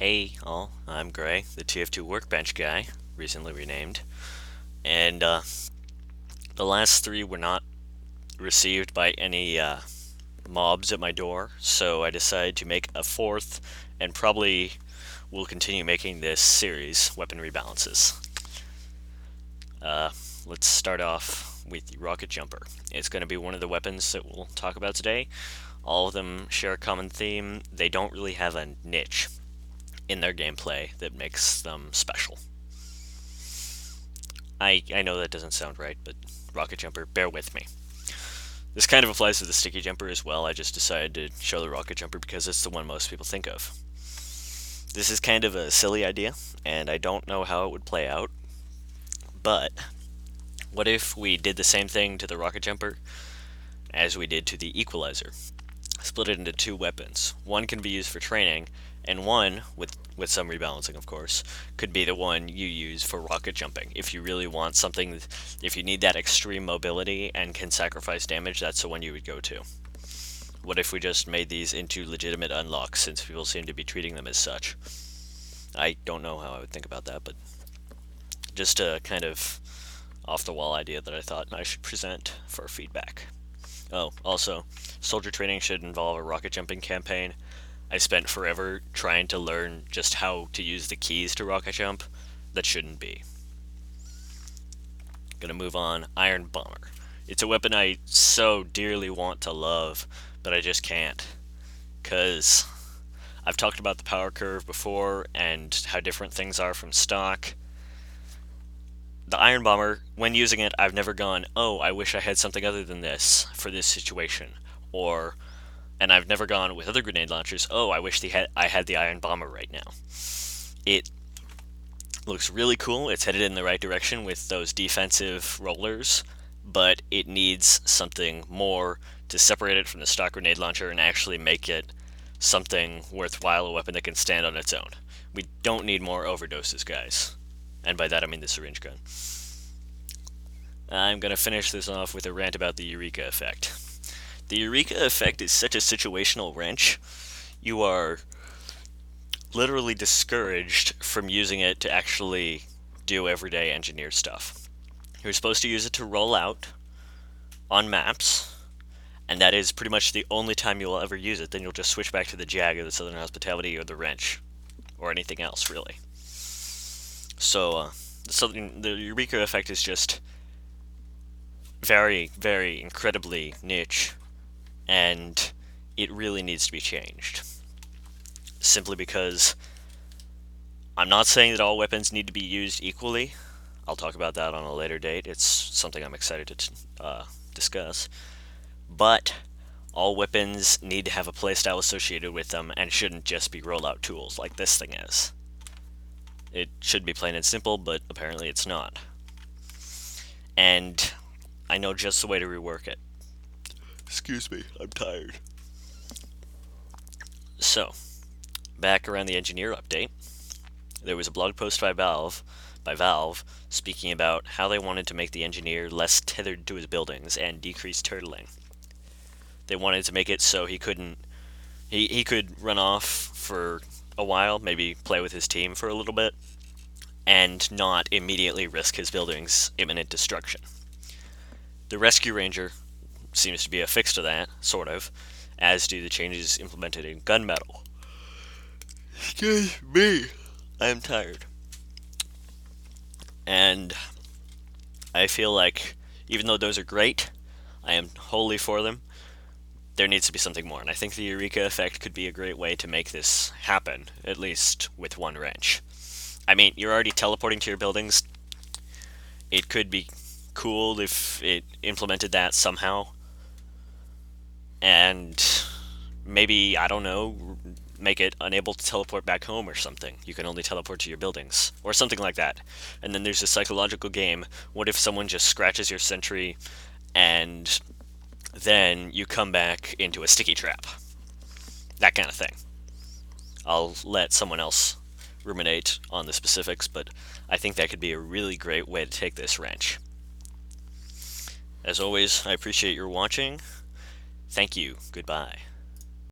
Hey all, I'm Gray, the TF2Workbench guy, recently renamed, and the last three were not received by any mobs at my door, so I decided to make a fourth, and probably will continue making this series, Weapon Rebalances. Let's start off with the Rocket Jumper. It's going to be one of the weapons that we'll talk about today. All of them share a common theme. They don't really have a niche in their gameplay that makes them special. I know that doesn't sound right, but Rocket Jumper, bear with me. This kind of applies to the Sticky Jumper as well. I just decided to show the Rocket Jumper because it's the one most people think of. This is kind of a silly idea, and I don't know how it would play out, but what if we did the same thing to the Rocket Jumper as we did to the Equalizer? Split it into two weapons. One can be used for training, and one, with some rebalancing of course, could be the one you use for rocket jumping. If you really want something, if you need that extreme mobility and can sacrifice damage, that's the one you would go to. What if we just made these into legitimate unlocks, since people seem to be treating them as such? I don't know how I would think about that, but just a kind of off-the-wall idea that I thought I should present for feedback. Oh, also, soldier training should involve a rocket jumping campaign. I spent forever trying to learn just how to use the keys to rocket jump. That shouldn't be. Gonna move on. Iron Bomber. It's a weapon I so dearly want to love, but I just can't. Cause I've talked about the power curve before and how different things are from stock. The Iron Bomber, when using it, I've never gone, oh, I wish I had something other than this for this situation. And I've never gone with other grenade launchers, oh, I wish I had the Iron Bomber right now. It looks really cool. It's headed in the right direction with those defensive rollers, but it needs something more to separate it from the stock grenade launcher and actually make it something worthwhile, a weapon that can stand on its own. We don't need more overdoses, guys. And by that I mean the syringe gun. I'm going to finish this off with a rant about the Eureka Effect. The Eureka Effect is such a situational wrench. You are literally discouraged from using it to actually do everyday engineer stuff. You're supposed to use it to roll out on maps, and that is pretty much the only time you'll ever use it. Then you'll just switch back to the Jag or the Southern Hospitality or the wrench, or anything else, really. So, the Eureka Effect is just very, very incredibly niche, and it really needs to be changed. Simply because I'm not saying that all weapons need to be used equally. I'll talk about that on a later date. It's something I'm excited to discuss. But all weapons need to have a playstyle associated with them and shouldn't just be rollout tools like this thing is. It should be plain and simple, but apparently it's not. And I know just the way to rework it. Excuse me, I'm tired. So, back around the engineer update, there was a blog post by Valve, speaking about how they wanted to make the engineer less tethered to his buildings and decrease turtling. They wanted to make it so he could run off for a while, maybe play with his team for a little bit, and not immediately risk his building's imminent destruction. The Rescue Ranger seems to be a fix to that, sort of, as do the changes implemented in Gunmetal. Excuse me, I am tired. And I feel like, even though those are great, I am wholly for them, there needs to be something more, and I think the Eureka Effect could be a great way to make this happen, at least with one wrench. I mean, you're already teleporting to your buildings. It could be cool if it implemented that somehow. And maybe, I don't know, make it unable to teleport back home or something. You can only teleport to your buildings, or something like that. And then there's a psychological game. What if someone just scratches your sentry and then you come back into a sticky trap? That kind of thing. I'll let someone else ruminate on the specifics, but I think that could be a really great way to take this wrench. As always, I appreciate your watching. Thank you. Goodbye.